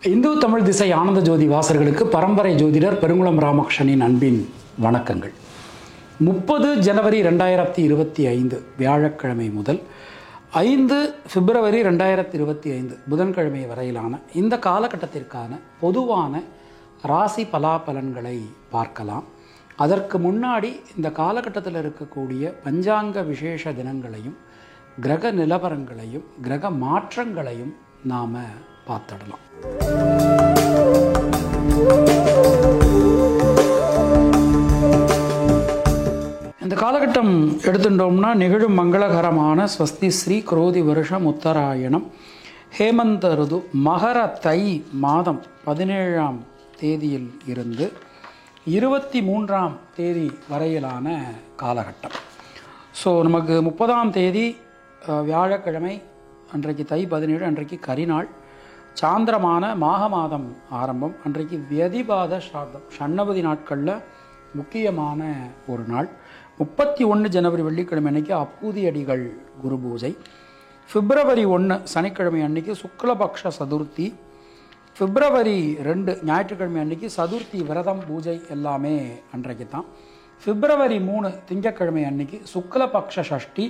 இந்து தமிழ் திசை ஆனந்த ஜோதி வாசர்களுக்கு பரம்பரை ஜோதிடர் பெருங்குளம் ராமகிருஷ்ணனின் அன்பின் வணக்கங்கள். 30 ஜனவரி 2025 வியாழக்கிழமை முதல் 5 பிப்ரவரி 2025 புதன்கிழமை வரையிலான இந்த காலகட்டத்திற்கான பொதுவான ராசி பலாபலன்களை பார்க்கலாம். அதற்கு முன்னாடி இந்த காலகட்டத்தில் இருக்கக்கூடிய பஞ்சாங்க விசேஷ தினங்களையும் கிரக நிலவரங்களையும் கிரக மாற்றங்களையும் நாம் பார்த்துடலாம். இந்த காலகட்டம் எடுத்துட்டோம்னா நிகழும் மங்களகரமான ஸ்வஸ்தி ஸ்ரீ குரோதி வருஷம் உத்தராயணம் ஹேமந்த ருது மகர தை மாதம் 17ஆம் தேதியில் இருந்து 23ஆம் தேதி வரையிலான காலகட்டம். ஸோ நமக்கு 30ஆம் தேதி வியாழக்கிழமை அன்றைக்கு தை 17 அன்றைக்கு கரிநாள், சாந்திரமான மாக மாதம் ஆரம்பம், அன்றைக்கு வியதிபாத ஸ்ராத்தம், ஷண்ணவதி நாட்களில் முக்கியமான ஒரு நாள். 31 ஜனவரி வெள்ளிக்கிழமை அன்னைக்கு அப்பூதி அடிகள் குரு பூஜை. பிப்ரவரி 1 சனிக்கிழமை அன்னைக்கு சுக்லபக்ஷ சதுர்த்தி. பிப்ரவரி 2 ஞாயிற்றுக்கிழமை அன்னைக்கு சதுர்த்தி விரதம் பூஜை எல்லாமே அன்றைக்கு தான். பிப்ரவரி 3 திங்கட்கிழமை அன்னைக்கு சுக்லபக்ஷ சஷ்டி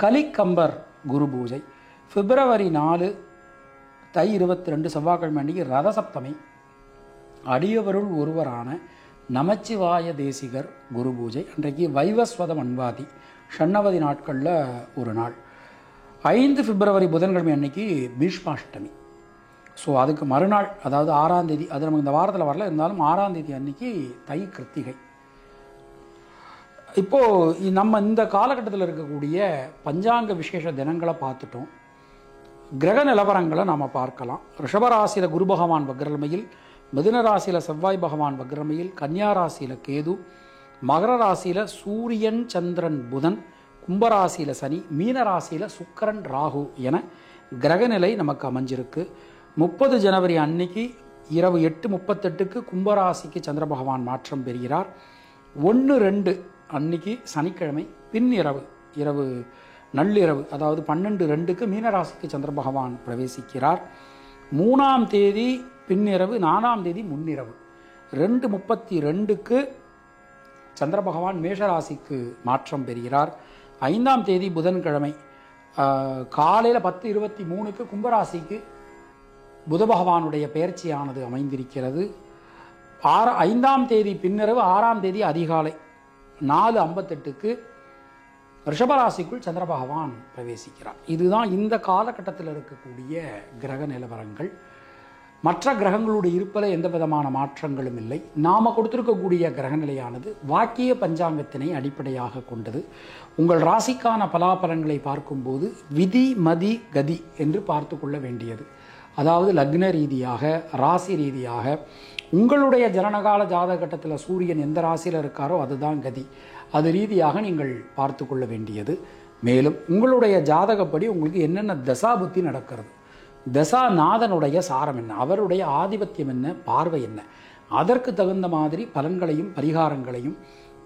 கலிக்கம்பர் குரு பூஜை. பிப்ரவரி 4 தை 22 செவ்வாய்க்கிழமை அன்னைக்கு ரதசப்தமி, அடியவருள் ஒருவரான நமச்சிவாய தேசிகர் குரு பூஜை. அன்றைக்கு வைவஸ்வத மன்வாதி ஷண்ணவதி நாட்களில் ஒரு நாள். 5 பிப்ரவரி புதன்கிழமை அன்னைக்கு பீஷ்மாஷ்டமி. ஸோ அதுக்கு மறுநாள், அதாவது 6ஆம் தேதி, அது நமக்கு இந்த வாரத்தில் வரல, இருந்தாலும் 6ஆம் தேதி அன்னைக்கு தை கிருத்திகை. இப்போது நம்ம இந்த காலகட்டத்தில் இருக்கக்கூடிய பஞ்சாங்க விசேஷ தினங்களை பார்த்துட்டோம். கிரக நிலவரங்களை நாம் பார்க்கலாம். ரிஷபராசியில் குரு பகவான் வக்ரமையில், மிதுன ராசியில் செவ்வாய் பகவான் வக்ரமையில், கன்னியா ராசியில் கேது, மகர ராசியில் சூரியன் சந்திரன் புதன், கும்பராசியில் சனி, மீன ராசியில் சுக்கிரன் ராகு என கிரகநிலை நமக்கு அமைஞ்சிருக்கு. 30 ஜனவரி அன்னைக்கு இரவு 8:38க்கு கும்பராசிக்கு சந்திர பகவான் மாற்றம் பெறுகிறார். 1-2 அன்னைக்கு சனிக்கிழமை பின் இரவு நள்ளிரவு, அதாவது 12:02க்கு மீனராசிக்கு சந்திர பகவான் பிரவேசிக்கிறார். 3ஆம் தேதி பின்னிரவு, 4ஆம் தேதி முன்னிரவு 2:32க்கு சந்திர பகவான் மேஷராசிக்கு மாற்றம் பெறுகிறார். 5ஆம் தேதி புதன்கிழமை காலையில் 10:23க்கு கும்பராசிக்கு புத பகவானுடைய பெயர்ச்சியானது அமைந்திருக்கிறது. 5ஆம் தேதி பின்னிரவு, 6ஆம் தேதி அதிகாலை 4:58க்கு ரிஷபராசிக்குள் சந்திர பகவான் பிரவேசிக்கிறார். இதுதான் இந்த காலகட்டத்தில் இருக்கக்கூடிய கிரக நிலவரங்கள். மற்ற கிரகங்களுடைய இருப்பதில் எந்த விதமான மாற்றங்களும் இல்லை. நாம் கொடுத்திருக்கக்கூடிய கிரகநிலையானது வாக்கிய பஞ்சாங்கத்தினை அடிப்படையாக கொண்டது. உங்கள் ராசிக்கான பலாபலன்களை பார்க்கும்போது விதி மதி கதி என்று பார்த்து கொள்ள வேண்டியது. அதாவது லக்ன ரீதியாக, ராசி ரீதியாக, உங்களுடைய ஜனனகால ஜாதகட்டத்தில் சூரியன் எந்த ராசியில் இருக்காரோ அதுதான் கதி. அது ரீதியாக நீங்கள் பார்த்து கொள்ள வேண்டியது. மேலும் உங்களுடைய ஜாதகப்படி உங்களுக்கு என்னென்ன தசாபுத்தி நடக்கிறது, தசாநாதனுடைய சாரம் என்ன, அவருடைய ஆதிபத்தியம் என்ன, பார்வை என்ன, அதற்கு தகுந்த மாதிரி பலன்களையும் பரிகாரங்களையும்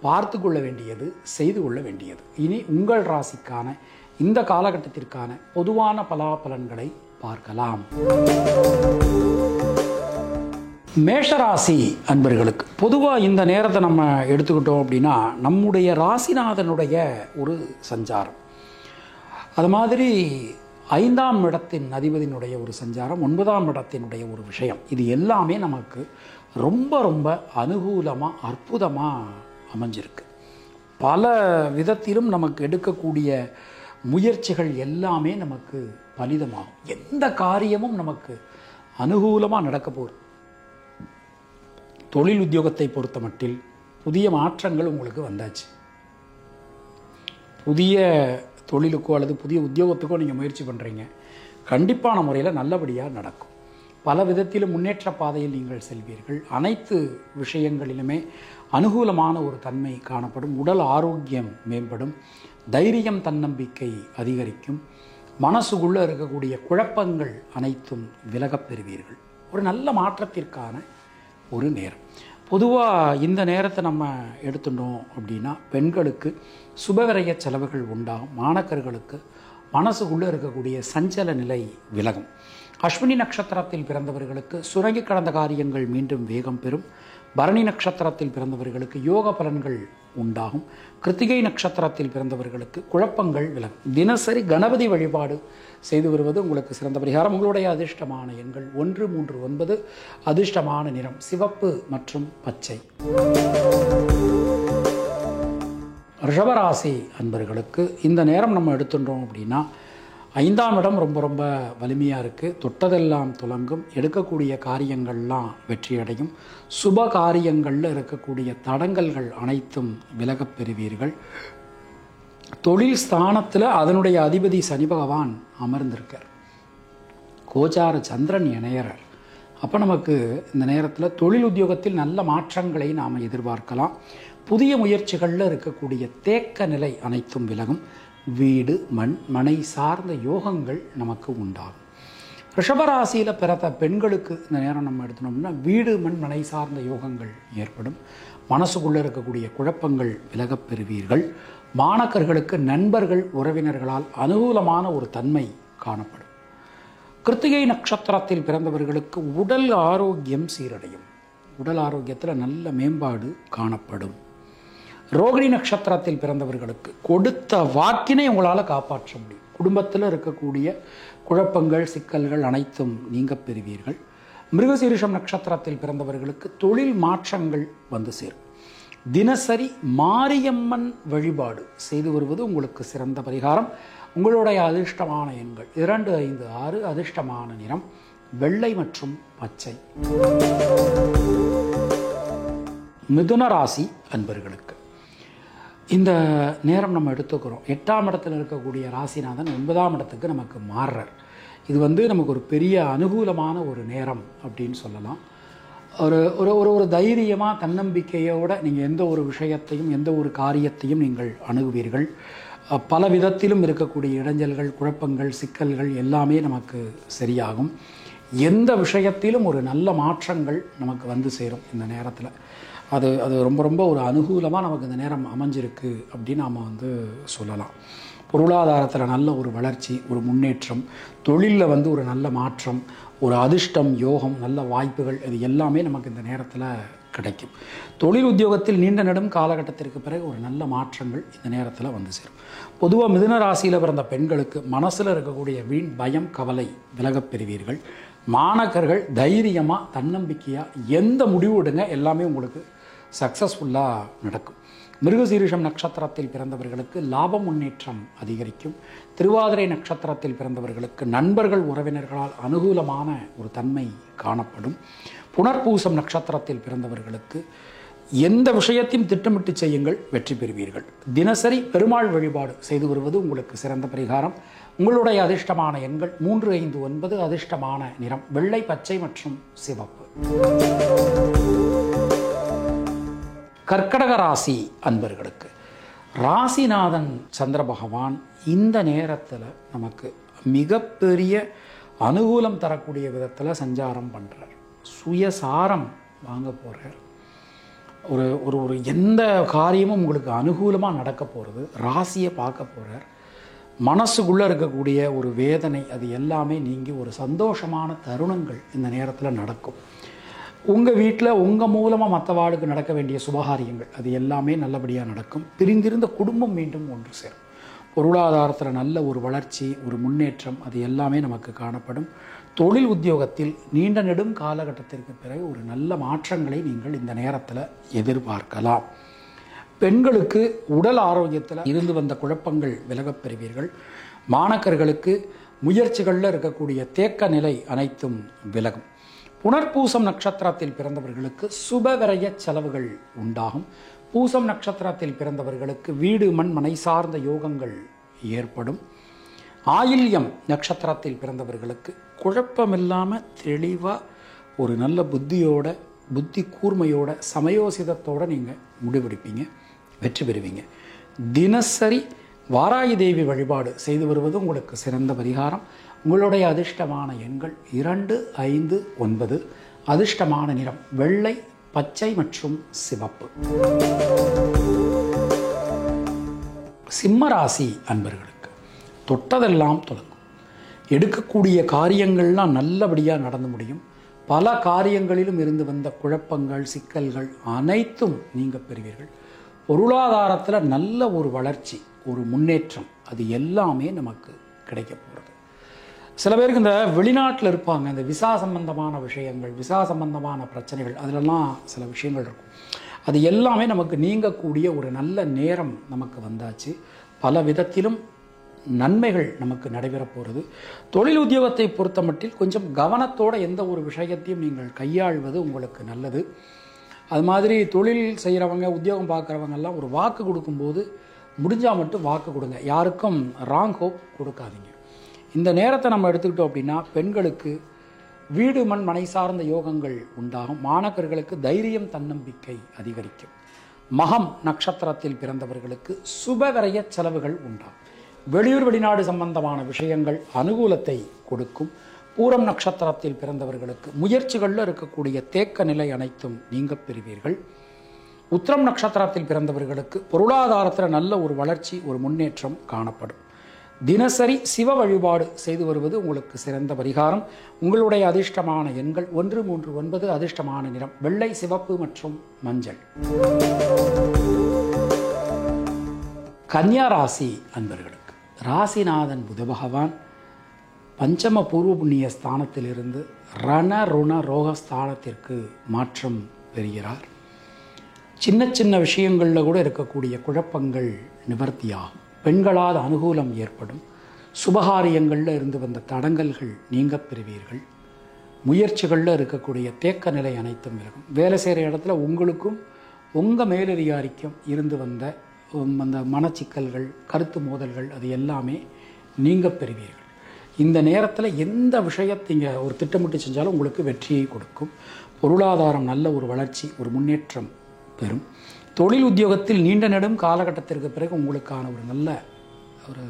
பார்த்து கொள்ள வேண்டியது, செய்து கொள்ள வேண்டியது. இனி உங்கள் ராசிக்கான இந்த காலகட்டத்திற்கான பொதுவான பலாபலன்களை பார்க்கலாம். மேஷராசி அன்பர்களுக்கு பொதுவாக இந்த நேரத்தை நம்ம எடுத்துக்கிட்டோம் அப்படின்னா நம்முடைய ராசிநாதனுடைய ஒரு சஞ்சாரம், அது மாதிரி 5ஆம் இடத்தின் அதிபதியினுடைய ஒரு சஞ்சாரம், 9ஆம் இடத்தினுடைய ஒரு விஷயம், இது எல்லாமே நமக்கு ரொம்ப ரொம்ப அனுகூலமாக அற்புதமாக அமைஞ்சிருக்கு. பல விதத்திலும் நமக்கு எடுக்கக்கூடிய முயற்சிகள் எல்லாமே நமக்கு பலிதமாகும். எந்த காரியமும் நமக்கு அனுகூலமாக நடக்க போகுது. தொழில் உத்தியோகத்தை பொறுத்த மட்டில் புதிய மாற்றங்கள் உங்களுக்கு வந்தாச்சு. புதிய தொழிலுக்கோ அல்லது புதிய உத்தியோகத்துக்கோ நீங்கள் முயற்சி பண்ணுறீங்க, கண்டிப்பான முறையில் நல்லபடியாக நடக்கும். பல விதத்திலும் முன்னேற்ற பாதையில் நீங்கள் செல்வீர்கள். அனைத்து விஷயங்களிலுமே அனுகூலமான ஒரு தன்மை காணப்படும். உடல் ஆரோக்கியம் மேம்படும். தைரியம், தன்னம்பிக்கை அதிகரிக்கும். மனசுக்குள்ளே இருக்கக்கூடிய குழப்பங்கள் அனைத்தும் விலகப் பெறுவீர்கள். ஒரு நல்ல மாற்றத்திற்கான ஒரு நேரம். பொதுவாக இந்த நேரத்தை நம்ம எடுத்துட்டோம் அப்படின்னா பெண்களுக்கு சுபவிரய செலவுகள் உண்டாகும். மாணக்கர்களுக்கு மனசுக்குள்ளே இருக்கக்கூடிய சஞ்சல நிலை விலகும். அஸ்வினி நட்சத்திரத்தில் பிறந்தவர்களுக்கு சுரங்கி கடந்த காரியங்கள் மீண்டும் வேகம் பெறும். பரணி நட்சத்திரத்தில் பிறந்தவர்களுக்கு யோக பலன்கள் உண்டாகும். கிருத்திகை நட்சத்திரத்தில் பிறந்தவர்களுக்கு குழப்பங்கள் விலகும். தினசரி கணபதி வழிபாடு செய்து வருவது உங்களுக்கு சிறந்த பரிகாரம். உங்களுடைய அதிர்ஷ்டமான எண்கள் 1, 3, 9. அதிர்ஷ்டமான நிறம் சிவப்பு மற்றும் பச்சை. ரிஷபராசி அன்பர்களுக்கு இந்த நேரம் நம்ம எடுத்துட்டோம் அப்படின்னா 5ஆம் இடம் ரொம்ப ரொம்ப வலிமையாக இருக்குது. தொட்டதெல்லாம் துலங்கும். எடுக்கக்கூடிய காரியங்கள்லாம் வெற்றியடையும். சுப காரியங்களில் இருக்கக்கூடிய தடங்கல்கள் அனைத்தும் விலகப் பெறுவீர்கள். தொழில் ஸ்தானத்தில் அதனுடைய அதிபதி சனி பகவான் அமர்ந்திருக்கார். கோச்சார சந்திரன் இணையறார். அப்போ நமக்கு இந்த நேரத்தில் தொழில் உத்தியோகத்தில் நல்ல மாற்றங்களை நாம் எதிர்பார்க்கலாம். புதிய முயற்சிகளில் இருக்கக்கூடிய தேக்க நிலை அனைத்தும் விலகும். வீடு மண் மனை சார்ந்த யோகங்கள் நமக்கு உண்டாகும். ரிஷபராசியில் பிறந்த பெண்களுக்கு இந்த நேரம் நம்ம எடுத்தோம்னா வீடு மண் மனை சார்ந்த யோகங்கள் ஏற்படும். மனசுக்குள்ளே இருக்கக்கூடிய குழப்பங்கள் விலகப் பெறுவீர்கள். மாணக்கர்களுக்கு நண்பர்கள் உறவினர்களால் அனுகூலமான ஒரு தன்மை காணப்படும். கிருத்திகை நட்சத்திரத்தில் பிறந்தவர்களுக்கு உடல் ஆரோக்கியம் சீரடையும். உடல் ஆரோக்கியத்தில் நல்ல மேம்பாடு காணப்படும். ரோகிணி நட்சத்திரத்தில் பிறந்தவர்களுக்கு கொடுத்த வாக்கினை உங்களால் காப்பாற்ற முடியும். குடும்பத்தில் இருக்கக்கூடிய குழப்பங்கள் சிக்கல்கள் அனைத்தும் நீங்க பெறுவீர்கள். மிருகசீரிஷம் நட்சத்திரத்தில் பிறந்தவர்களுக்கு தொழில் மாற்றங்கள் வந்து சேரும். தினசரி மாரியம்மன் வழிபாடு செய்து வருவது உங்களுக்கு சிறந்த பரிகாரம். உங்களுடைய அதிர்ஷ்டமான எண்கள் 2, 5, 6. அதிர்ஷ்டமான நிறம் வெள்ளை மற்றும் பச்சை. மிதுன ராசி அன்பர்களுக்கு இந்த நேரம் நம்ம எடுத்துக்கிறோம். 8ஆம் இடத்தில் இருக்கக்கூடிய ராசிநாதன் 9ஆம் இடத்துக்கு நமக்கு மாறுறார். இது நமக்கு ஒரு பெரிய அனுகூலமான ஒரு நேரம் அப்படின்னு சொல்லலாம். ஒரு தைரியமாக தன்னம்பிக்கையோடு நீங்கள் எந்த ஒரு விஷயத்தையும் எந்த ஒரு காரியத்தையும் நீங்கள் அணுகுவீர்கள். பல விதத்திலும் இருக்கக்கூடிய இடைஞ்சல்கள் குழப்பங்கள் சிக்கல்கள் எல்லாமே நமக்கு சரியாகும். எந்த விஷயத்திலும் ஒரு நல்ல மாற்றங்கள் நமக்கு வந்து சேரும். இந்த நேரத்தில் அது ரொம்ப ரொம்ப ஒரு அனுகூலமாக நமக்கு இந்த நேரம் அமைஞ்சிருக்கு அப்படின்னு நாம் சொல்லலாம். பொருளாதாரத்தில் நல்ல ஒரு வளர்ச்சி ஒரு முன்னேற்றம், தொழிலில் ஒரு நல்ல மாற்றம், ஒரு அதிர்ஷ்டம் யோகம் நல்ல வாய்ப்புகள் இது எல்லாமே நமக்கு இந்த நேரத்தில் கிடைக்கும். தொழில் உத்தியோகத்தில் நீண்ட நெடும் காலகட்டத்திற்கு பிறகு ஒரு நல்ல மாற்றங்கள் இந்த நேரத்தில் வந்து சேரும். பொதுவாக மிதுன ராசியில் பிறந்த பெண்களுக்கு மனசில் இருக்கக்கூடிய வீண் பயம் கவலை விலகப் பெறுவீர்கள். மாணக்கர்கள் தைரியமாக தன்னம்பிக்கையாக எந்த முடிவு எடுங்க எல்லாமே உங்களுக்கு சக்ஸஸ்ஃபுல்லாக நடக்கும். மிருகசீரிஷம் நட்சத்திரத்தில் பிறந்தவர்களுக்கு லாப முன்னேற்றம் அதிகரிக்கும். திருவாதிரை நட்சத்திரத்தில் பிறந்தவர்களுக்கு நண்பர்கள் உறவினர்களால் அனுகூலமான ஒரு தன்மை காணப்படும். புனர்பூசம் நட்சத்திரத்தில் பிறந்தவர்களுக்கு எந்த விஷயத்தையும் திட்டமிட்டு செய்யுங்கள் வெற்றி பெறுவீர்கள். தினசரி பெருமாள் வழிபாடு செய்து வருவது உங்களுக்கு சிறந்த பரிகாரம். உங்களுடைய அதிர்ஷ்டமான எண்கள் 3, 5, 9. அதிர்ஷ்டமான நிறம் வெள்ளை பச்சை மற்றும் சிவப்பு. கர்க்கடக ராசி அன்பர்களுக்கு ராசிநாதன் சந்திர பகவான் இந்த நேரத்தில் நமக்கு மிகப்பெரிய அனுகூலம் தரக்கூடிய விதத்தில் சஞ்சாரம் பண்ணுறார். சுயசாரம் வாங்க போகிறார். ஒரு எந்த காரியமும் உங்களுக்கு அனுகூலமாக நடக்க போகிறது. ராசியை பார்க்க போகிறார். மனசுக்குள்ளே இருக்கக்கூடிய ஒரு வேதனை அது எல்லாமே நீங்கி ஒரு சந்தோஷமான தருணங்கள் இந்த நேரத்தில் நடக்கும். உங்கள் வீட்டில் உங்கள் மூலமாக மற்றவாளுக்கு நடக்க வேண்டிய சுபகாரியங்கள் அது எல்லாமே நல்லபடியாக நடக்கும். பிரிந்திருந்த குடும்பம் மீண்டும் ஒன்று சேரும். பொருளாதாரத்தில் நல்ல ஒரு வளர்ச்சி ஒரு முன்னேற்றம் அது எல்லாமே நமக்கு காணப்படும். தொழில் உத்தியோகத்தில் நீண்ட நெடும் காலகட்டத்திற்கு பிறகு ஒரு நல்ல மாற்றங்களை நீங்கள் இந்த நேரத்தில் எதிர்பார்க்கலாம். பெண்களுக்கு உடல் ஆரோக்கியத்தில் இருந்து வந்த குழப்பங்கள் விலகப் பெறுவீர்கள். மாணக்கர்களுக்கு முயற்சிகளில் இருக்கக்கூடிய தேக்க நிலை அனைத்தும் விலகும். புனர்பூசம் நட்சத்திரத்தில் பிறந்தவர்களுக்கு சுபவிரய செலவுகள் உண்டாகும். பூசம் நட்சத்திரத்தில் பிறந்தவர்களுக்கு வீடு மண் மனை சார்ந்த யோகங்கள் ஏற்படும். ஆயில்யம் நட்சத்திரத்தில் பிறந்தவர்களுக்கு குழப்பமில்லாமல் தெளிவாக ஒரு நல்ல புத்தி கூர்மையோட சமயோசிதத்தோடு நீங்கள் முடிவெடுப்பீங்க வெற்றி பெறுவீங்க. தினசரி வாராகி தேவி வழிபாடு செய்து வருவது உங்களுக்கு சிறந்த பரிகாரம். உங்களுடைய அதிர்ஷ்டமான எண்கள் 2, 5, 9. அதிர்ஷ்டமான நிறம் வெள்ளை பச்சை மற்றும் சிவப்பு. சிம்மராசி அன்பர்களுக்கு தொட்டதெல்லாம் தொடங்கும். எடுக்கக்கூடிய காரியங்கள்லாம் நல்லபடியாக நடந்து முடியும். பல காரியங்களிலும் இருந்து வந்த குழப்பங்கள், சிக்கல்கள் அனைத்தும் நீங்க பெறுவீர்கள். பொருளாதாரத்தில் நல்ல ஒரு வளர்ச்சி, ஒரு முன்னேற்றம், அது எல்லாமே நமக்கு கிடைக்க போகிறது. சில பேருக்கு இந்த வெளிநாட்டில் இருப்பாங்க, இந்த விசா சம்பந்தமான விஷயங்கள், விசா சம்பந்தமான பிரச்சனைகள், அதிலெல்லாம் சில விஷயங்கள் இருக்கும். அது எல்லாமே நமக்கு நீங்கக்கூடிய ஒரு நல்ல நேரம் நமக்கு வந்தாச்சு. பல விதத்திலும் நன்மைகள் நமக்கு நடைபெறப் போகிறது. தொழில் உத்தியோகத்தை பொறுத்த மட்டில் கொஞ்சம் கவனத்தோடு எந்த ஒரு விஷயத்தையும் நீங்கள் கையாள்வது உங்களுக்கு நல்லது. அது மாதிரி தொழில் செய்கிறவங்க, உத்தியோகம் பார்க்குறவங்கெல்லாம் ஒரு வாக்கு கொடுக்கும்போது முடிஞ்சால் மட்டும் வாக்கு கொடுங்க. யாருக்கும் ராங் ஹோப் கொடுக்காதீங்க. இந்த நேரத்தை நம்ம எடுத்துக்கிட்டோம் அப்படின்னா பெண்களுக்கு வீடு மண் மனை சார்ந்த யோகங்கள் உண்டாகும். மாணவர்களுக்கு தைரியம், தன்னம்பிக்கை அதிகரிக்கும். மகம் நட்சத்திரத்தில் பிறந்தவர்களுக்கு சுபவிரய செலவுகள் உண்டாகும். வெளியூர் வெளிநாடு சம்பந்தமான விஷயங்கள் அனுகூலத்தை கொடுக்கும். பூரம் நட்சத்திரத்தில் பிறந்தவர்களுக்கு முயற்சிகளில் இருக்கக்கூடிய தேக்க நிலை அனைத்தும் நீங்க பெறுவீர்கள். உத்திரம் நட்சத்திரத்தில் பிறந்தவர்களுக்கு பொருளாதாரத்தில் நல்ல ஒரு வளர்ச்சி, ஒரு முன்னேற்றம் காணப்படும். தினசரி சிவ வழிபாடு செய்து வருவது உங்களுக்கு சிறந்த பரிகாரம். உங்களுடைய அதிர்ஷ்டமான எண்கள் 1, 3, 9. அதிர்ஷ்டமான நிறம் வெள்ளை, சிவப்பு மற்றும் மஞ்சள். கன்னியா ராசி அன்பர்களுக்கு ராசிநாதன் புத பகவான் பஞ்சம பூர்வ புண்ணிய ஸ்தானத்திலிருந்து ரண ருண ரோகஸ்தானத்திற்கு மாற்றம் பெறுகிறார். சின்ன சின்ன விஷயங்களில் கூட இருக்கக்கூடிய குழப்பங்கள் நிவர்த்தியாகும். பெண்களால் அனுகூலம் ஏற்படும். சுபகாரியங்களில் இருந்து வந்த தடங்கல்கள் நீங்க பெறுவீர்கள். முயற்சிகளில் இருக்கக்கூடிய தேக்க நிலை அனைத்தும் விலகும். வேலை செய்கிற இடத்துல உங்களுக்கும் உங்கள் மேலதிகாரிக்கும் இருந்து வந்த அந்த மனச்சிக்கல்கள், கருத்து மோதல்கள், அது எல்லாமே நீங்க பெறுவீர்கள். இந்த நேரத்தில் எந்த விஷயத்தை நீங்கள் ஒரு திட்டமிட்டு செஞ்சாலும் உங்களுக்கு வெற்றியை கொடுக்கும். பொருளாதாரம் நல்ல ஒரு வளர்ச்சி, ஒரு முன்னேற்றம் பெறும். தொழில் உத்தியோகத்தில் நீண்ட நெடும் காலகட்டத்திற்கு பிறகு உங்களுக்கான ஒரு நல்ல ஒரு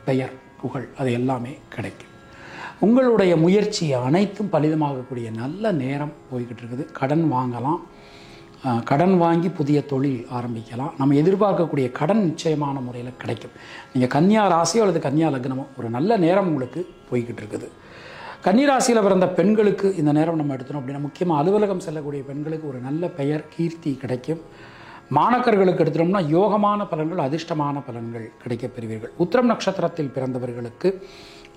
பெயர், புகழ், அது எல்லாமே கிடைக்கும். உங்களுடைய முயற்சி அனைத்தும் பலிதமாகக்கூடிய நல்ல நேரம் போய்கிட்டு இருக்குது. கடன் வாங்கலாம், கடன் வாங்கி புதிய தொழில் ஆரம்பிக்கலாம். நம்ம எதிர்பார்க்கக்கூடிய கடன் நிச்சயமான முறையில் கிடைக்கும். நீங்கள் கன்னியா ராசியோ அல்லது கன்னியா லக்னமோ ஒரு நல்ல நேரம் உங்களுக்கு போய்கிட்டு இருக்குது. கன்னி ராசியில் பிறந்த பெண்களுக்கு இந்த நேரம் நம்ம எடுத்தோம் அப்படின்னா, முக்கியமாக அலுவலகம் செல்லக்கூடிய பெண்களுக்கு ஒரு நல்ல பெயர், கீர்த்தி கிடைக்கும். மாணக்கர்களுக்கு எடுத்துட்டோம்னா யோகமான பலன்கள், அதிர்ஷ்டமான பலன்கள் கிடைக்கப் பெறுவீர்கள். உத்திரம் நட்சத்திரத்தில் பிறந்தவர்களுக்கு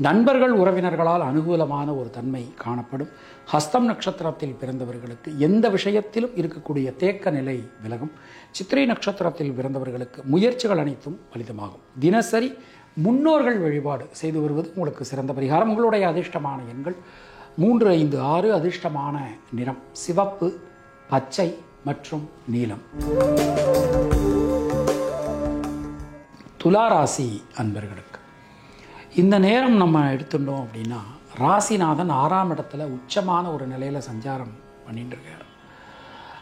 நண்பர்கள், உறவினர்களால் அனுகூலமான ஒரு தன்மை காணப்படும். ஹஸ்தம் நட்சத்திரத்தில் பிறந்தவர்களுக்கு எந்த விஷயத்திலும் இருக்கக்கூடிய தேக்க நிலை விலகும். சித்திரை நட்சத்திரத்தில் பிறந்தவர்களுக்கு முயற்சிகள் அனைத்தும் பலிதமாகும். தினசரி முன்னோர்கள் வழிபாடு செய்து வருவது உங்களுக்கு சிறந்த பரிகாரம். உங்களுடைய அதிர்ஷ்டமான எண்கள் 3, 5, 6. அதிர்ஷ்டமான நிறம் சிவப்பு, பச்சை மற்றும் நீலம். துலா ராசி அன்பர்களுக்கு இந்த நேரம் நம்ம எடுத்துட்டோம் அப்படின்னா, ராசிநாதன் 6ஆம் இடத்துல உச்சமான ஒரு நிலையில் சஞ்சாரம் பண்ணிட்டு இருக்கார்.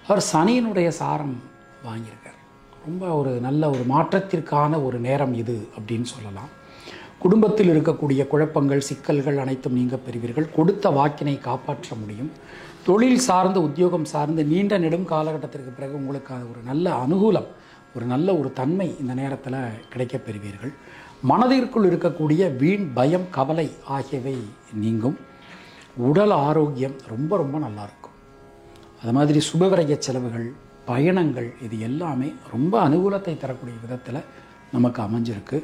அவர் சனியினுடைய சாரம் வாங்கியிருக்கார். ரொம்ப ஒரு நல்ல ஒரு மாற்றத்திற்கான ஒரு நேரம் இது அப்படின்னு சொல்லலாம். குடும்பத்தில் இருக்கக்கூடிய குழப்பங்கள், சிக்கல்கள் அனைத்தும் நீங்க பெறுவீர்கள். கொடுத்த வாக்கினை காப்பாற்ற முடியும். தொழில் சார்ந்து, உத்தியோகம் சார்ந்து நீண்ட நெடும் காலகட்டத்திற்கு பிறகு உங்களுக்கான ஒரு நல்ல அனுகூலம், ஒரு நல்ல ஒரு தன்மை இந்த நேரத்தில் கிடைக்கப் பெறுவீர்கள். மனதிற்குள் இருக்கக்கூடிய வீண் பயம், கவலை ஆகியவை நீங்கும். உடல் ஆரோக்கியம் ரொம்ப ரொம்ப நல்லாயிருக்கும். அது மாதிரி சுபவிரய செலவுகள், பயணங்கள், இது எல்லாமே ரொம்ப அனுகூலத்தை தரக்கூடிய விதத்தில் நமக்கு அமைஞ்சிருக்கு.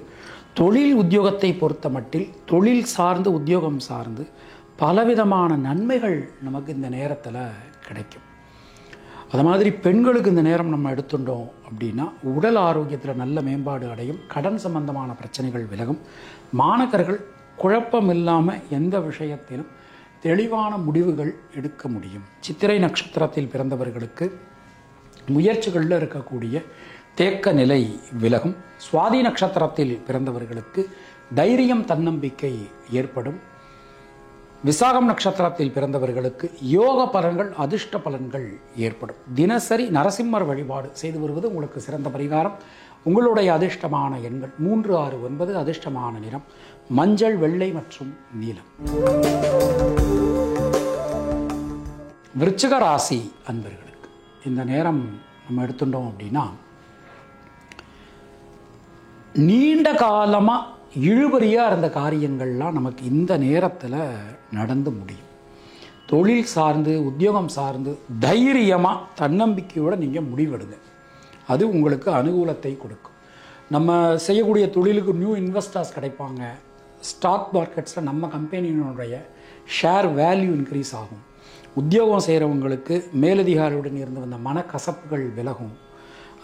தொழில் உத்தியோகத்தை பொறுத்த மட்டில் தொழில் சார்ந்து, உத்தியோகம் சார்ந்து பலவிதமான நன்மைகள் நமக்கு இந்த நேரத்தில் கிடைக்கும். அது மாதிரி பெண்களுக்கு இந்த நேரம் நம்ம எடுத்துட்டோம் அப்படின்னா உடல் ஆரோக்கியத்தில் நல்ல மேம்பாடு அடையும். கடன் சம்பந்தமான பிரச்சனைகள் விலகும். மாணவர்கள் குழப்பம் இல்லாமல் எந்த விஷயத்திலும் தெளிவான முடிவுகள் எடுக்க முடியும். சித்திரை நட்சத்திரத்தில் பிறந்தவர்களுக்கு முயற்சிகளில் இருக்கக்கூடிய தேக்க நிலை விலகும். சுவாதி நட்சத்திரத்தில் பிறந்தவர்களுக்கு தைரியம், தன்னம்பிக்கை ஏற்படும். விசாகம் நட்சத்திரத்தில் பிறந்தவர்களுக்கு யோக பலன்கள், அதிர்ஷ்ட பலன்கள் ஏற்படும். தினசரி நரசிம்மர் வழிபாடு செய்து வருவது உங்களுக்கு சிறந்த பரிகாரம். உங்களுடைய அதிர்ஷ்டமான எண்கள் 3, 6, 9. அதிர்ஷ்டமான நிறம் மஞ்சள், வெள்ளை மற்றும் நீலம். விருச்சிக ராசி அன்பர்களுக்கு இந்த நேரம் நம்ம எடுத்துட்டோம் அப்படின்னா, நீண்ட காலமாக இழுபறியாக இருந்த காரியங்கள்லாம் நமக்கு இந்த நேரத்தில் நடந்து முடியும். தொழில் சார்ந்து உத்தியோகம் சார்ந்து தைரியமாக தன்னம்பிக்கையோடு நீங்கள் முடிவெடுங்க. அது உங்களுக்கு அனுகூலத்தை கொடுக்கும். நம்ம செய்யக்கூடிய தொழிலுக்கு நியூ இன்வெஸ்டர்ஸ் கிடைப்பாங்க. ஸ்டாக் மார்க்கெட்ஸில் நம்ம கம்பெனியினுடைய ஷேர் வேல்யூ இன்க்ரீஸ் ஆகும். உத்தியோகம் செய்கிறவங்களுக்கு மேலதிகாரியுடன் இருந்து வந்த மனக்கசப்புகள் விலகும்.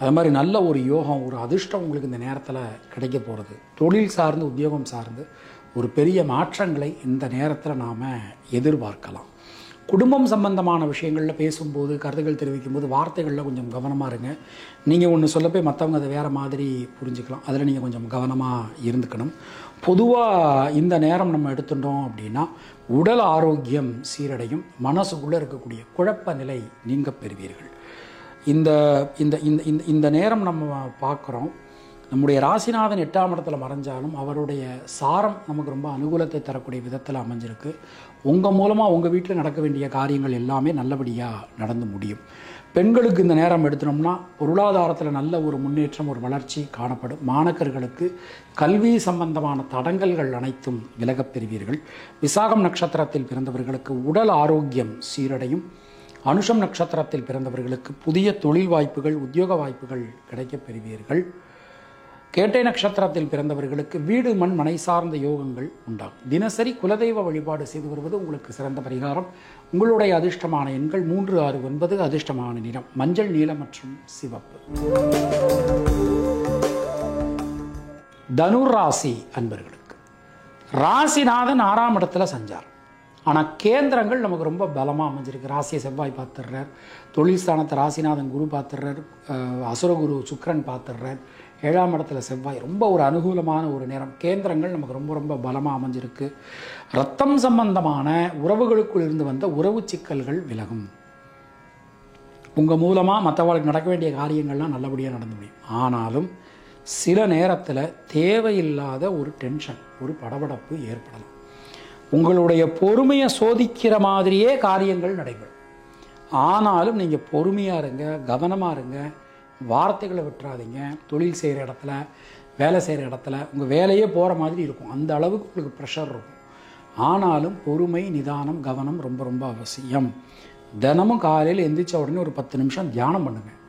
அது மாதிரி நல்ல ஒரு யோகம், ஒரு அதிர்ஷ்டம் உங்களுக்கு இந்த நேரத்தில் கிடைக்க போகிறது. தொழில் சார்ந்து உத்தியோகம் சார்ந்து ஒரு பெரிய மாற்றங்களை இந்த நேரத்தில் நாம் எதிர்பார்க்கலாம். குடும்பம் சம்பந்தமான விஷயங்களில் பேசும்போது, கருத்துக்கள் தெரிவிக்கும்போது வார்த்தைகளில் கொஞ்சம் கவனமாக இருங்க. நீங்கள் ஒன்று சொல்ல போய் மற்றவங்க அதை வேறு மாதிரி புரிஞ்சுக்கலாம். அதில் நீங்கள் கொஞ்சம் கவனமாக இருந்துக்கணும். பொதுவாக இந்த நேரம் நம்ம எடுத்துட்டோம் அப்படின்னா உடல் ஆரோக்கியம் சீரடையும். மனசுக்குள்ளே இருக்கக்கூடிய குழப்ப நிலை நீங்க பெறுவீர்கள். இந்த இந்த இந்த இந்த நேரம் நம்ம பார்க்குறோம். நம்முடைய ராசிநாதன் 8ஆம் இடத்துல மறைஞ்சாலும் அவருடைய சாரம் நமக்கு ரொம்ப அனுகூலத்தை தரக்கூடிய விதத்தில் அமைஞ்சிருக்கு. உங்கள் மூலமாக உங்கள் வீட்டில் நடக்க வேண்டிய காரியங்கள் எல்லாமே நல்லபடியாக நடந்து முடியும். பெண்களுக்கு இந்த நேரம் எடுத்தோம்னா பொருளாதாரத்தில் நல்ல ஒரு முன்னேற்றம், ஒரு வளர்ச்சி காணப்படும். மாணக்கர்களுக்கு கல்வி சம்பந்தமான தடங்கல்கள் அனைத்தும் விலகப் பெறுவீர்கள். விசாகம் நட்சத்திரத்தில் பிறந்தவர்களுக்கு உடல் ஆரோக்கியம் சீரடையும். அனுஷம் நட்சத்திரத்தில் பிறந்தவர்களுக்கு புதிய தொழில் வாய்ப்புகள், உத்தியோக வாய்ப்புகள் கிடைக்கப் பெறுவீர்கள். கேட்டை நட்சத்திரத்தில் பிறந்தவர்களுக்கு வீடு மண் மனை சார்ந்த யோகங்கள் உண்டாகும். தினசரி குலதெய்வ வழிபாடு செய்து வருவது உங்களுக்கு சிறந்த பரிகாரம். உங்களுடைய அதிர்ஷ்டமான எண்கள் 3, 6, 9. அதிர்ஷ்டமான நிறம் மஞ்சள், நீலம் மற்றும் சிவப்பு. தனுர் ராசி அன்பர்களுக்கு ராசிநாதன் 6ஆம் இடத்துல சஞ்சாரம். ஆனால் கேந்திரங்கள் நமக்கு ரொம்ப பலமாக அமைஞ்சிருக்கு. ராசியை செவ்வாய் பார்த்துடுறார், தொழில் ஸ்தானத்தை ராசிநாதன் குரு பார்த்துடுறார், அசுரகுரு சுக்கிரன் பார்த்துடுறார், 7ஆம் இடத்துல செவ்வாய். ரொம்ப ஒரு அனுகூலமான ஒரு நேரம். கேந்திரங்கள் நமக்கு ரொம்ப ரொம்ப பலமாக அமைஞ்சிருக்கு. ரத்தம் சம்பந்தமான உறவுகளுக்குள் இருந்து வந்த உறவு சிக்கல்கள் விலகும். உங்கள் மூலமாக மற்றவர்களுக்கு நடக்க வேண்டிய காரியங்கள்லாம் நல்லபடியாக நடந்து முடியும். ஆனாலும் சில நேரத்தில் தேவையில்லாத ஒரு டென்ஷன், ஒரு படபடப்பு ஏற்படலாம். உங்களுடைய பொறுமையை சோதிக்கிற மாதிரியே காரியங்கள் நடைபெறும். ஆனாலும் நீங்கள் பொறுமையாக இருங்க, கவனமாக இருங்க, வார்த்தைகளை விட்டுறாதீங்க. தொழில் செய்கிற இடத்துல, வேலை செய்கிற இடத்துல உங்கள் வேலையே போகிற மாதிரி இருக்கும். அந்த அளவுக்கு உங்களுக்கு ப்ரெஷர் இருக்கும். ஆனாலும் பொறுமை, நிதானம், கவனம் ரொம்ப ரொம்ப அவசியம். தினமும் காலையில் எந்திரிச்ச உடனே ஒரு 10 நிமிஷம் தியானம் பண்ணுங்கள்.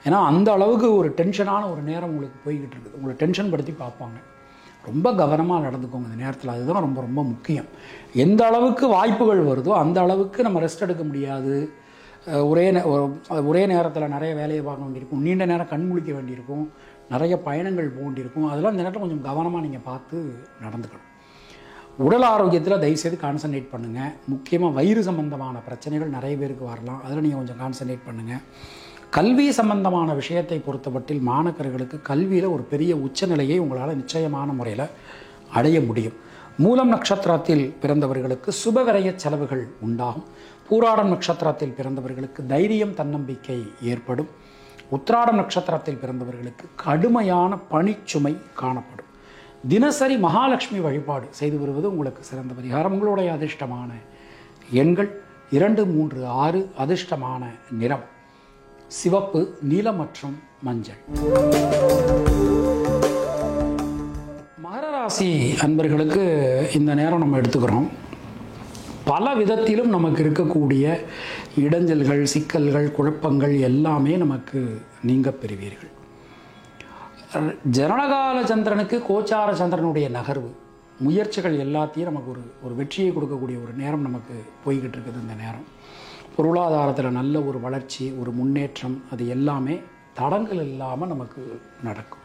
ஏன்னா அந்த அளவுக்கு ஒரு டென்ஷனான ஒரு நேரம் உங்களுக்கு போய்கிட்டு இருக்குது. உங்களை டென்ஷன் படுத்தி பார்ப்பாங்க. ரொம்ப கவனமாக நடந்துக்கோங்க இந்த நேரத்தில். அதுதான் ரொம்ப ரொம்ப முக்கியம். எந்த அளவுக்கு வாய்ப்புகள் வருதோ அந்த அளவுக்கு நம்ம ரெஸ்ட் எடுக்க முடியாது. ஒரே நேரத்தில் நிறைய வேலையை பார்க்க வேண்டியிருக்கும், நீண்ட நேரம் கண் முழிக்க வேண்டியிருக்கும், நிறைய பயணங்கள் போக வேண்டியிருக்கும். அதெல்லாம் இந்த நேரத்தில் கொஞ்சம் கவனமாக நீங்கள் பார்த்து நடந்துக்கணும். உடல் ஆரோக்கியத்தில் தயவுசெய்து கான்சன்ட்ரேட் பண்ணுங்கள். முக்கியமாக வயிறு சம்பந்தமான பிரச்சனைகள் நிறைய பேருக்கு வரலாம். அதில் நீங்கள் கொஞ்சம் கான்சன்ட்ரேட் பண்ணுங்கள். கல்வி சம்பந்தமான விஷயத்தை பொறுத்தமட்டில் மாணக்கர்களுக்கு கல்வியில் ஒரு பெரிய உச்சநிலையை உங்களால் நிச்சயமான முறையில் அடைய முடியும். மூலம் நட்சத்திரத்தில் பிறந்தவர்களுக்கு சுபவிரய செலவுகள் உண்டாகும். பூராடம் நட்சத்திரத்தில் பிறந்தவர்களுக்கு தைரியம், தன்னம்பிக்கை ஏற்படும். உத்திராடம் நட்சத்திரத்தில் பிறந்தவர்களுக்கு கடுமையான பணிச்சுமை காணப்படும். தினசரி மகாலட்சுமி வழிபாடு செய்து வருவது உங்களுக்கு சிறந்த பரிகாரம். உங்களுடைய அதிர்ஷ்டமான எண்கள் 2, 3, 6. அதிர்ஷ்டமான நிறம் சிவப்பு, நீலம் மற்றும் மஞ்சள். மகர ராசி அன்பர்களுக்கு இந்த நேரம் நம்ம எடுத்துக்கிறோம். பல விதத்திலும் நமக்கு இருக்கக்கூடிய இடைஞ்சல்கள், சிக்கல்கள், குழப்பங்கள் எல்லாமே நமக்கு நீங்க பெறுவீர்கள். ஜனனகால சந்திரனுக்கு கோச்சார சந்திரனுடைய நகர்வு, முயற்சிகள் எல்லாத்தையும் நமக்கு ஒரு வெற்றியை கொடுக்கக்கூடிய ஒரு நேரம் நமக்கு போய்கிட்டு இருக்குது. இந்த நேரம் பொருளாதாரத்தில் நல்ல ஒரு வளர்ச்சி, ஒரு முன்னேற்றம், அது எல்லாமே தடங்கள் இல்லாமல் நமக்கு நடக்கும்.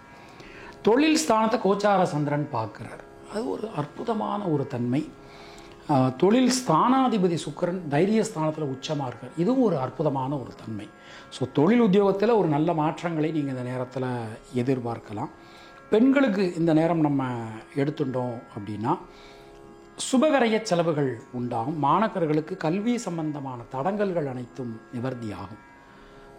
தொழில் ஸ்தானத்தை கோச்சார சந்திரன் பார்க்குறார். அது ஒரு அற்புதமான ஒரு தன்மை. தொழில் ஸ்தானாதிபதி சுக்கிரன் தைரிய ஸ்தானத்தில் உச்சமாக இருக்கார். இதுவும் ஒரு அற்புதமான ஒரு தன்மை. ஸோ தொழில் உத்தியோகத்தில் ஒரு நல்ல மாற்றங்களை நீங்கள் இந்த நேரத்தில் எதிர்பார்க்கலாம். பெண்களுக்கு இந்த நேரம் நம்ம எடுத்துட்டோம் அப்படின்னா சுபவிரய செலவுகள் உண்டாகும். மாணக்கர்களுக்கு கல்வி சம்பந்தமான தடங்கல்கள் அனைத்தும் நிவர்த்தியாகும்.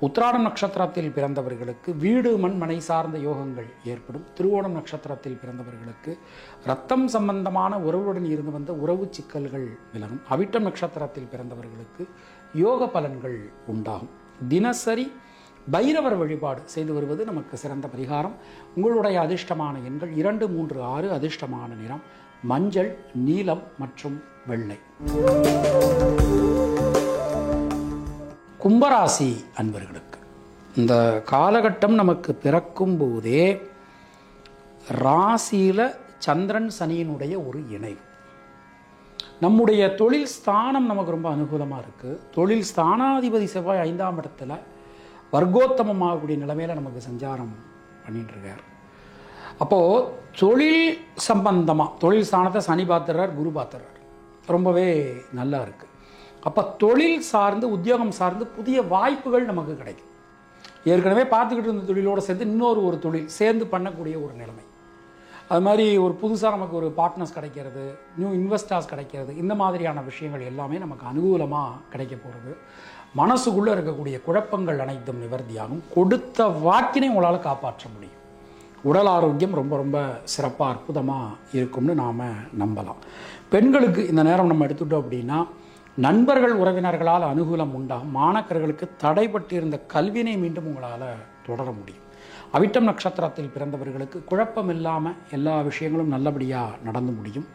உத்திராடம் நட்சத்திரத்தில் பிறந்தவர்களுக்கு வீடு மண் மனை சார்ந்த யோகங்கள் ஏற்படும். திருவோணம் நட்சத்திரத்தில் பிறந்தவர்களுக்கு இரத்தம் சம்பந்தமான உறவுடன் இருந்து வந்த உறவு சிக்கல்கள் விலகும். அவிட்டம் நட்சத்திரத்தில் பிறந்தவர்களுக்கு யோக பலன்கள் உண்டாகும். தினசரி பைரவர் வழிபாடு செய்து வருவது நமக்கு சிறந்த பரிகாரம். உங்களுடைய அதிர்ஷ்டமான எண்கள் 2, 3, 6. அதிர்ஷ்டமான நிறம் மஞ்சள், நீலம் மற்றும் வெள்ளை. கும்பராசி அன்பர்களுக்கு இந்த காலகட்டம் நமக்கு பிறக்கும் போதே ராசியில் சந்திரன் சனியினுடைய ஒரு இணைவு. நம்முடைய தொழில் ஸ்தானம் நமக்கு ரொம்ப அனுகூலமாக இருக்குது. தொழில் ஸ்தானாதிபதி செவ்வாய் 5ஆம் இடத்துல வர்க்கோத்தமமாகக்கூடிய நிலைமையில் நமக்கு சஞ்சாரம் பண்ணிட்டு இருக்கார். அப்போது தொழில் சம்பந்தமாக தொழில் ஸ்தானத்தை சனி பார்த்துறார், குரு பார்த்துறார், ரொம்பவே நல்லா இருக்குது. அப்போ தொழில் சார்ந்து உத்தியோகம் சார்ந்து புதிய வாய்ப்புகள் நமக்கு கிடைக்கும். ஏற்கனவே பார்த்துக்கிட்டு இருந்த தொழிலோடு சேர்ந்து இன்னொரு தொழில் சேர்ந்து பண்ணக்கூடிய ஒரு நிலைமை. அது மாதிரி ஒரு புதுசாக நமக்கு ஒரு பார்ட்னர்ஸ் கிடைக்கிறது, நியூ இன்வெஸ்டர்ஸ் கிடைக்கிறது, இந்த மாதிரியான விஷயங்கள் எல்லாமே நமக்கு அனுகூலமாக கிடைக்க போகிறது. மனசுக்குள்ளே இருக்கக்கூடிய குழப்பங்கள் அனைத்தும் நிவர்த்தியாகும். கொடுத்த வாக்கினை உங்களால் காப்பாற்ற முடியும். உடல் ஆரோக்கியம் ரொம்ப ரொம்ப சிறப்பாக அற்புதமாக இருக்கும்னு நாம் நம்பலாம். பெண்களுக்கு இந்த நேரம் நம்ம எடுத்துட்டோம் அப்படின்னா நண்பர்கள் உறவினர்களால் அனுகூலம் உண்டாகும். மாணவர்களுக்கு தடைபட்டிருந்த கல்வினை மீண்டும் உங்களால் தொடர முடியும். அவிட்டம் நட்சத்திரத்தில் பிறந்தவர்களுக்கு குழப்பம் இல்லாமல் எல்லா விஷயங்களும் நல்லபடியாக நடந்து முடியும்.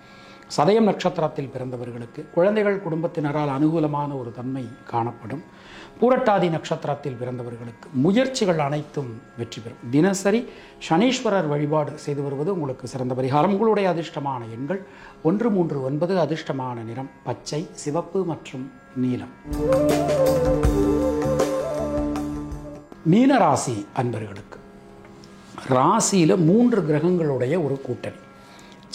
சதயம் நட்சத்திரத்தில் பிறந்தவர்களுக்கு குழந்தைகள் குடும்பத்தினரால் அனுகூலமான ஒரு தன்மை காணப்படும். பூரட்டாதி நட்சத்திரத்தில் பிறந்தவர்களுக்கு முயற்சிகள் அனைத்தும் வெற்றி பெறும். தினசரி சனீஸ்வரர் வழிபாடு செய்து வருவது உங்களுக்கு சிறந்த பரிகாரம். உங்களுடைய அதிர்ஷ்டமான எண்கள் 1, 3, 9. அதிர்ஷ்டமான நிறம் பச்சை, சிவப்பு மற்றும் நீலம். மீனராசி அன்பர்களுக்கு ராசியில் 3 கிரகங்களுடைய ஒரு கூட்டணி,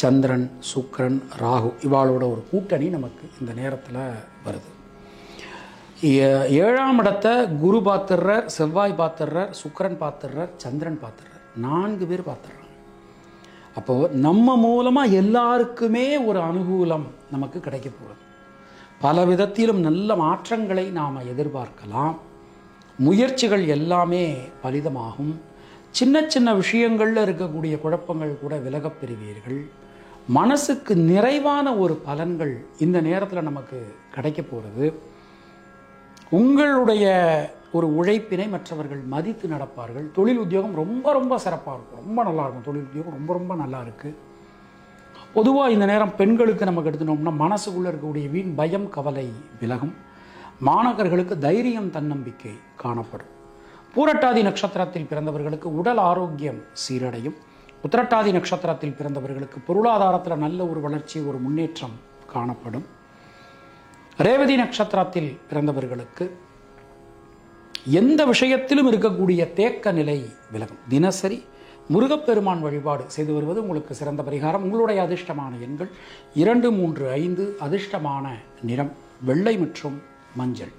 சந்திரன், சுக்கிரன், ராகு, இவாளோட ஒரு கூட்டணி நமக்கு இந்த நேரத்தில் வருது. 7ஆம் இடத்தை குரு பார்த்துடுறார், செவ்வாய் பார்த்துடுறார், சுக்கிரன் பார்த்துடுறார், சந்திரன் பார்த்துடுறார். 4 பேர் பார்த்துடுறாங்க. அப்போது நம்ம மூலமாக எல்லாருக்குமே ஒரு அனுகூலம் நமக்கு கிடைக்க போகிறது. பல விதத்திலும் நல்ல மாற்றங்களை நாம் எதிர்பார்க்கலாம். முயற்சிகள் எல்லாமே பலிதமாகும். சின்ன சின்ன விஷயங்களில் இருக்கக்கூடிய குழப்பங்கள் கூட விலகப் பெறுவீர்கள். மனசுக்கு நிறைவான ஒரு பலன்கள் இந்த நேரத்தில் நமக்கு கிடைக்க போகிறது. உங்களுடைய ஒரு உழைப்பினை மற்றவர்கள் மதித்து நடப்பார்கள். தொழில் உத்தியோகம் ரொம்ப ரொம்ப சிறப்பாக இருக்கும், ரொம்ப நல்லா இருக்கும். தொழில் உத்தியோகம் ரொம்ப ரொம்ப நல்லா இருக்குது. பொதுவாக இந்த நேரம் பெண்களுக்கு நமக்கு எடுத்துனோம்னா மனசுக்குள்ளே இருக்கக்கூடிய வீண் பயம், கவலை விலகும். மாணவர்களுக்கு தைரியம், தன்னம்பிக்கை காணப்படும். பூரட்டாதி நட்சத்திரத்தில் பிறந்தவர்களுக்கு உடல் ஆரோக்கியம் சீரடையும். உத்திரட்டாதி நட்சத்திரத்தில் பிறந்தவர்களுக்கு பொருளாதாரத்தில் நல்ல ஒரு வளர்ச்சி, ஒரு முன்னேற்றம் காணப்படும். ரேவதி நட்சத்திரத்தில் பிறந்தவர்களுக்கு எந்த விஷயத்திலும் இருக்கக்கூடிய தேக்க நிலை விலகும். தினசரி முருகப்பெருமான் வழிபாடு செய்து வருவது உங்களுக்கு சிறந்த பரிகாரம். உங்களுடைய அதிர்ஷ்டமான எண்கள் 2, 3, 5. அதிர்ஷ்டமான நிறம் வெள்ளை மற்றும் மஞ்சள்.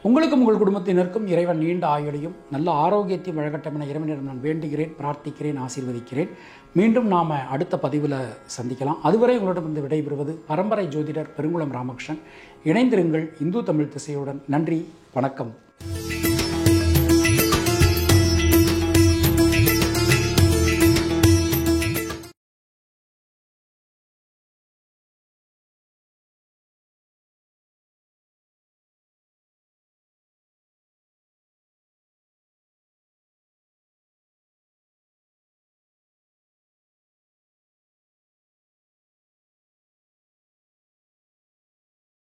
உங்களுக்கும் உங்கள் குடும்பத்தினருக்கும் இறைவன் நீண்ட ஆயுளையும் நல்ல ஆரோக்கியத்தையும் வழங்கட்டும் என இறைவனிடம் நான் வேண்டுகிறேன், பிரார்த்திக்கிறேன், ஆசீர்வதிக்கிறேன். மீண்டும் நாம் அடுத்த பதிவில் சந்திக்கலாம். அதுவரை உங்களிடமிருந்து விடைபெறுவது பரம்பரை ஜோதிடர் பெருங்குளம் ராமகிருஷ்ணன். இணைந்திருங்கள் இந்து தமிழ் திசையுடன். நன்றி, வணக்கம்.